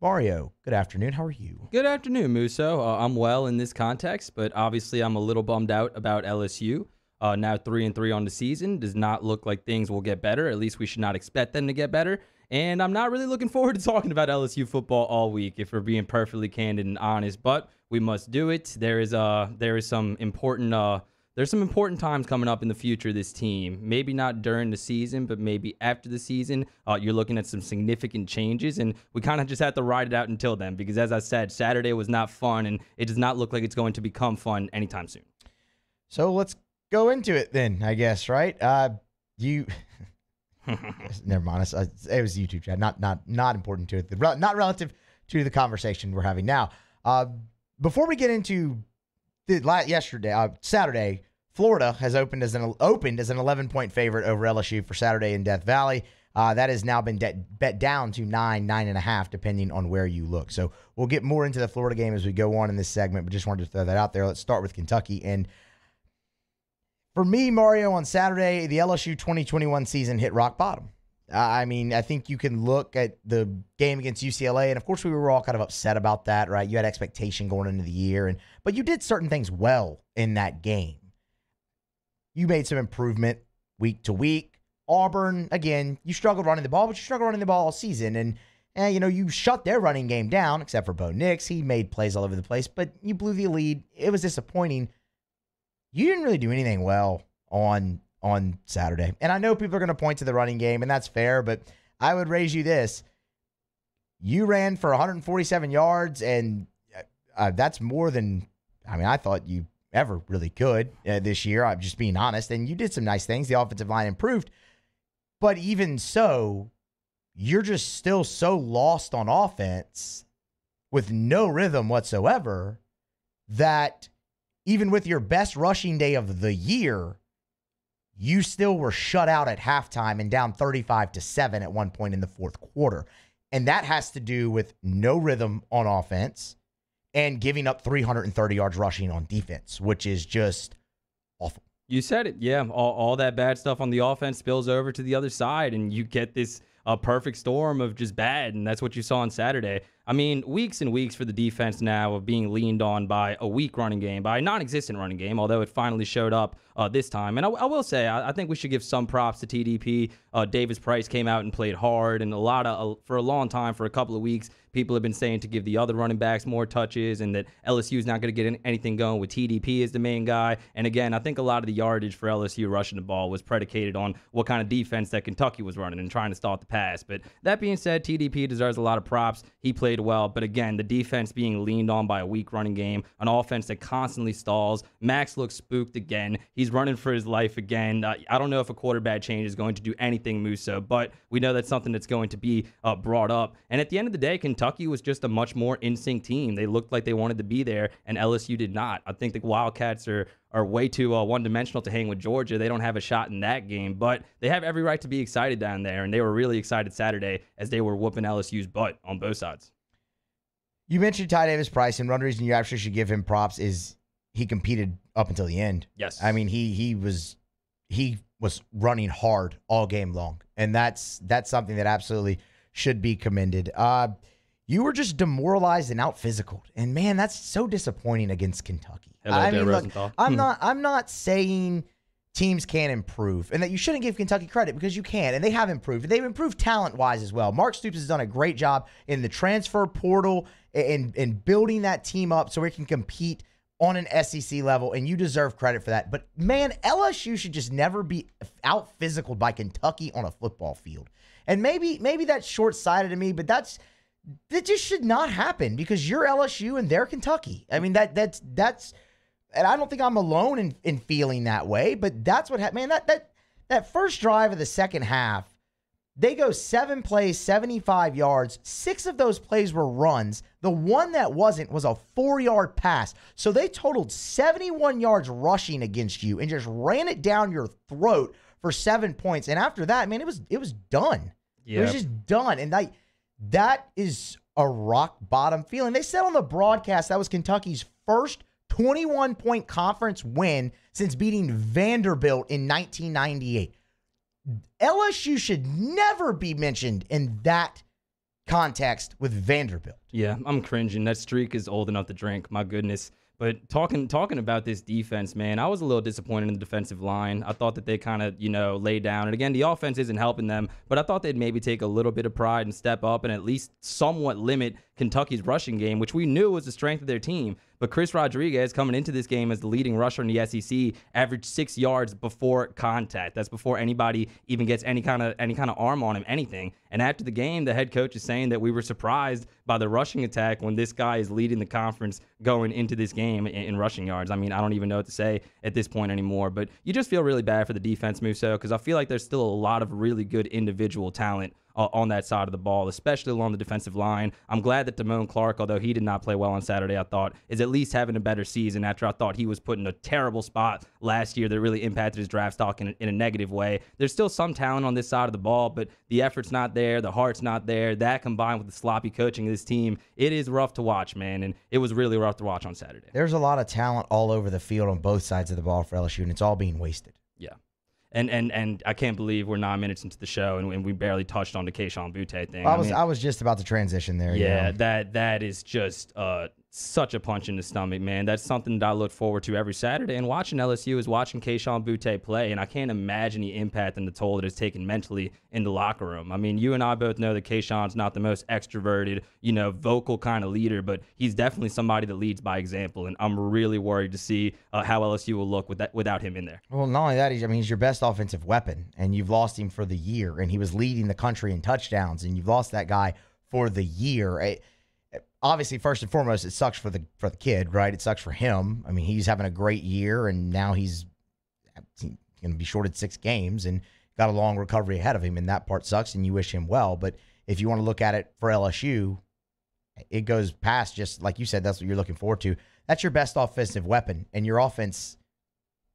Mario, good afternoon. How are you? Good afternoon, Musso. I'm well in this context, but obviously I'm a little bummed out about LSU. Now 3-3 on the season does not look like things will get better. At least we should not expect them to get better. And I'm not really looking forward to talking about LSU football all week, if we're being perfectly candid and honest. But we must do it. There's some important times coming up in the future of this team. Maybe not during the season, but maybe after the season. You're looking at some significant changes, and we kind of just have to ride it out until then. Because as I said, Saturday was not fun, and it does not look like it's going to become fun anytime soon. So let's go into it then, I guess, right? Never mind. It was YouTube chat, not important to it, not relative to the conversation we're having now. Before we get into Saturday, Florida has opened as an 11-point favorite over LSU for Saturday in Death Valley. That has now been bet down to 9.5, depending on where you look. So we'll get more into the Florida game as we go on in this segment, but just wanted to throw that out there. Let's start with Kentucky. And for me, Mario, on Saturday, the LSU 2021 season hit rock bottom. I think you can look at the game against UCLA, and of course we were all kind of upset about that, right? You had expectation going into the year, but you did certain things well in that game. You made some improvement week to week. Auburn, again, you struggled running the ball, but you struggled running the ball all season, and you shut their running game down, except for Bo Nix. He made plays all over the place, but you blew the lead. It was disappointing. You didn't really do anything well on Saturday. And I know people are going to point to the running game, and that's fair, but I would raise you this. You ran for 147 yards, and that's more than, I thought you ever really could this year. I'm just being honest. And you did some nice things. The offensive line improved. But even so, you're just still so lost on offense with no rhythm whatsoever that even with your best rushing day of the year, you still were shut out at halftime and down 35-7 at one point in the fourth quarter. And that has to do with no rhythm on offense and giving up 330 yards rushing on defense, which is just awful. You said it. Yeah, all that bad stuff on the offense spills over to the other side, and you get this perfect storm of just bad, and that's what you saw on Saturday. Weeks and weeks for the defense now of being leaned on by a weak running game, by a non-existent running game, although it finally showed up this time. And I will say, I think we should give some props to TDP. Davis Price came out and played hard, and for a long time, for a couple of weeks, people have been saying to give the other running backs more touches and that LSU is not going to get anything going with TDP as the main guy. And again, I think a lot of the yardage for LSU rushing the ball was predicated on what kind of defense that Kentucky was running and trying to stop the pass. But that being said, TDP deserves a lot of props. He played well. But again, the defense being leaned on by a weak running game, an offense that constantly stalls. Max looks spooked again. He's running for his life again. I don't know if a quarterback change is going to do anything, Musso, but we know that's something that's going to be brought up. And at the end of the day, Kentucky was just a much more in-sync team. They looked like they wanted to be there, and LSU did not. I think the Wildcats are way too one-dimensional to hang with Georgia. They don't have a shot in that game, but they have every right to be excited down there, and they were really excited Saturday as they were whooping LSU's butt on both sides. You mentioned Ty Davis Price, and one reason you actually should give him props is he competed up until the end. Yes. He was running hard all game long, and that's something that absolutely should be commended. You were just demoralized and out-physicaled, and man, that's so disappointing against Kentucky. Hello, I'm not saying teams can't improve and that you shouldn't give Kentucky credit, because you can, and they have improved. They've improved talent-wise as well. Mark Stoops has done a great job in the transfer portal and building that team up so it can compete on an SEC level, and you deserve credit for that. But man, LSU should just never be out-physicaled by Kentucky on a football field. And maybe that's short-sighted to me, but that just should not happen, because you're LSU and they're Kentucky. That's and I don't think I'm alone in feeling that way, but that's what happened. Man, that first drive of the second half, they go 7 plays, 75 yards. 6 of those plays were runs. The one that wasn't was a 4-yard pass. So they totaled 71 yards rushing against you and just ran it down your throat for 7 points. And after that, man, it was done. Yep. It was just done. And that is a rock bottom feeling. They said on the broadcast that was Kentucky's first 21-point conference win since beating Vanderbilt in 1998. LSU should never be mentioned in that context with Vanderbilt. Yeah, I'm cringing. That streak is old enough to drink. My goodness. But talking about this defense, man, I was a little disappointed in the defensive line. I thought that they kind of, lay down. And again, the offense isn't helping them, but I thought they'd maybe take a little bit of pride and step up and at least somewhat limit Kentucky's rushing game, which we knew was the strength of their team. But Chris Rodriguez, coming into this game as the leading rusher in the SEC, averaged 6 yards before contact. That's before anybody even gets any kind of arm on him, anything. And after the game, the head coach is saying that we were surprised by the rushing attack when this guy is leading the conference going into this game in rushing yards. I mean, I don't even know what to say at this point anymore. But you just feel really bad for the defense, Musso, because I feel like there's still a lot of really good individual talent on that side of the ball, especially along the defensive line. I'm glad that Damone Clark, although he did not play well on Saturday, I thought, is at least having a better season after I thought he was put in a terrible spot last year that really impacted his draft stock in a negative way. There's still some talent on this side of the ball, but the effort's not there, the heart's not there. That combined with the sloppy coaching of this team, it is rough to watch, man, and it was really rough to watch on Saturday. There's a lot of talent all over the field on both sides of the ball for LSU, and it's all being wasted. Yeah. And I can't believe we're 9 minutes into the show and we barely touched on the Keyshawn Butte thing. I was just about to transition there. Yeah, that is just such a punch in the stomach, man. That's something that I look forward to every Saturday. And watching LSU is watching Keyshawn Butte play, and I can't imagine the impact and the toll it has taken mentally in the locker room. I mean, you and I both know that Keyshawn's not the most extroverted, vocal kind of leader, but he's definitely somebody that leads by example. And I'm really worried to see how LSU will look without him in there. Well, not only that, he's your best offensive weapon, and you've lost him for the year, and he was leading the country in touchdowns, and you've lost that guy for the year. Obviously, first and foremost, it sucks for the kid, right? It sucks for him. I mean, he's having a great year, and now he's going to be shorted 6 games and got a long recovery ahead of him, and that part sucks, and you wish him well. But if you want to look at it for LSU, it goes past just, like you said, that's what you're looking forward to. That's your best offensive weapon, and your offense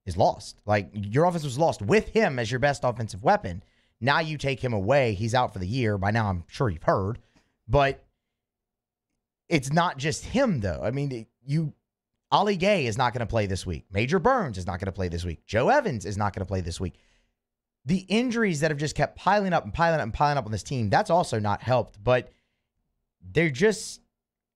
is lost. Like, your offense was lost with him as your best offensive weapon. Now you take him away. He's out for the year. By now, I'm sure you've heard. But it's not just him, though. I mean, Ali Gay is not going to play this week. Major Burns is not going to play this week. Joe Evans is not going to play this week. The injuries that have just kept piling up and piling up and piling up on this team, that's also not helped. But they're just,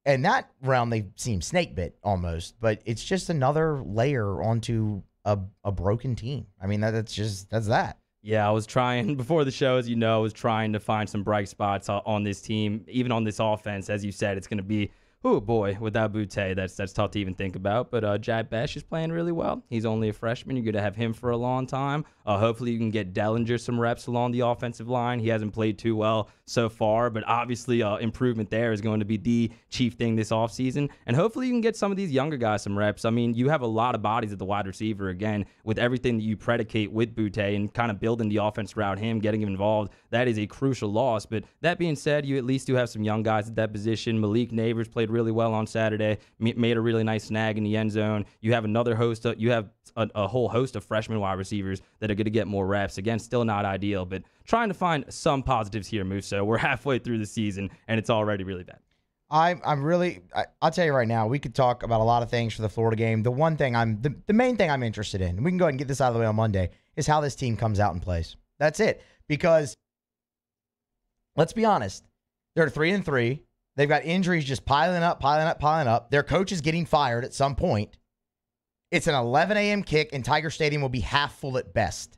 in that realm, they seem snake bit almost. But it's just another layer onto a broken team. I mean, that's that. Yeah, I was trying, before the show, as you know, I was trying to find some bright spots on this team, even on this offense. As you said, it's going to be, oh boy, without Butte, that's tough to even think about. But Jad Besh is playing really well. He's only a freshman. You're going to have him for a long time. Hopefully you can get Dellinger some reps along the offensive line. He hasn't played too well so far, but obviously improvement there is going to be the chief thing this offseason. And hopefully you can get some of these younger guys some reps. I mean, you have a lot of bodies at the wide receiver, again, with everything that you predicate with Butte and kind of building the offense around him, getting him involved. That is a crucial loss. But that being said, you at least do have some young guys at that position. Malik Neighbors played really well on Saturday, made a really nice snag in the end zone. You have another host, you have a whole host of freshman wide receivers that are going to get more reps. Again, still not ideal, but trying to find some positives here, Musso. We're halfway through the season, and it's already really bad. I'll tell you right now, we could talk about a lot of things for the Florida game. The main thing I'm interested in, and we can go ahead and get this out of the way on Monday, is how this team comes out and plays. That's it. Because let's be honest, they're 3-3. They've got injuries just piling up. Their coach is getting fired at some point. It's an 11 a.m. kick, and Tiger Stadium will be half full at best.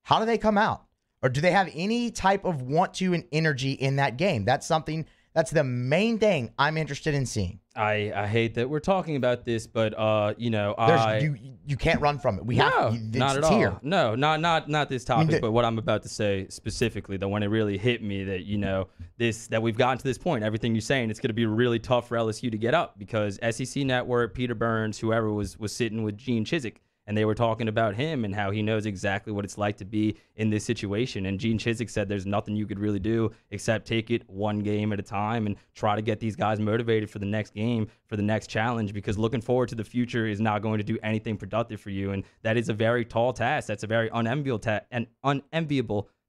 How do they come out? Or do they have any type of want to and energy in that game? That's the main thing I'm interested in seeing. I hate that we're talking about this, but you can't run from it. Not at all. Here. No, not this topic, but what I'm about to say specifically, though, when it really hit me that that we've gotten to this point, everything you're saying, it's going to be really tough for LSU to get up because SEC Network, Peter Burns, whoever was sitting with Gene Chizik. And they were talking about him and how he knows exactly what it's like to be in this situation. And Gene Chizik said there's nothing you could really do except take it one game at a time and try to get these guys motivated for the next game, for the next challenge, because looking forward to the future is not going to do anything productive for you. And that is a very tall task. That's a very unenviable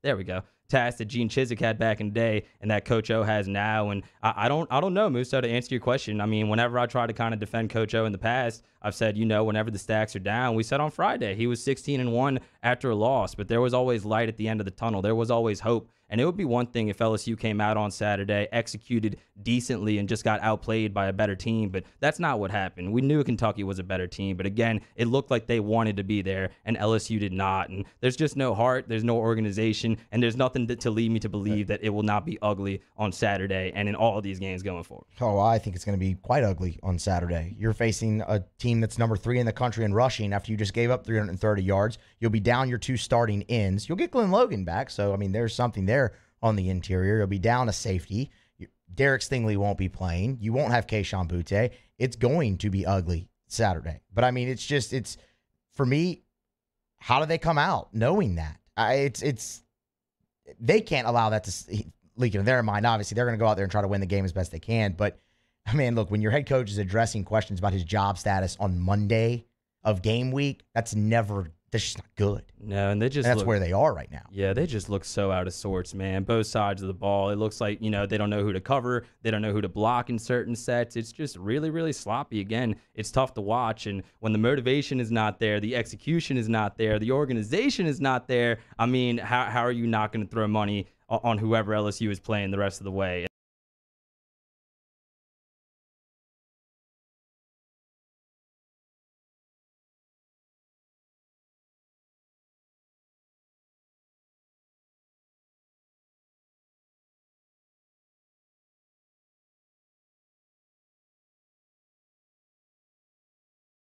there we go. task that Gene Chizik had back in the day and that Coach O has now. And I don't know, Musso, to answer your question. I mean, whenever I try to kind of defend Coach O in the past, I've said, whenever the stacks are down, we said on Friday, he was 16-1 after a loss, but there was always light at the end of the tunnel. There was always hope. And it would be one thing if LSU came out on Saturday, executed decently, and just got outplayed by a better team. But that's not what happened. We knew Kentucky was a better team. But again, it looked like they wanted to be there, and LSU did not. And there's just no heart. There's no organization. And there's nothing to lead me to believe that it will not be ugly on Saturday and in all of these games going forward. Oh, I think it's going to be quite ugly on Saturday. You're facing a team that's number 3 in the country in rushing after you just gave up 330 yards. You'll be down your 2 starting ends. You'll get Glenn Logan back. So, I mean, there's something there on the interior. You'll be down a safety. Derek Stingley won't be playing. You won't have Keyshawn Butte. It's going to be ugly Saturday. But, I mean, it's for me, how do they come out knowing that? They can't allow that to leak into their mind. Obviously, they're going to go out there and try to win the game as best they can. But, I mean, look, when your head coach is addressing questions about his job status on Monday of game week, that's just not good. No, and that's where they are right now. Yeah, they just look so out of sorts, man. Both sides of the ball. It looks like, they don't know who to cover. They don't know who to block in certain sets. It's just really, really sloppy. Again, it's tough to watch. And when the motivation is not there, the execution is not there, the organization is not there, I mean, how are you not going to throw money on whoever LSU is playing the rest of the way?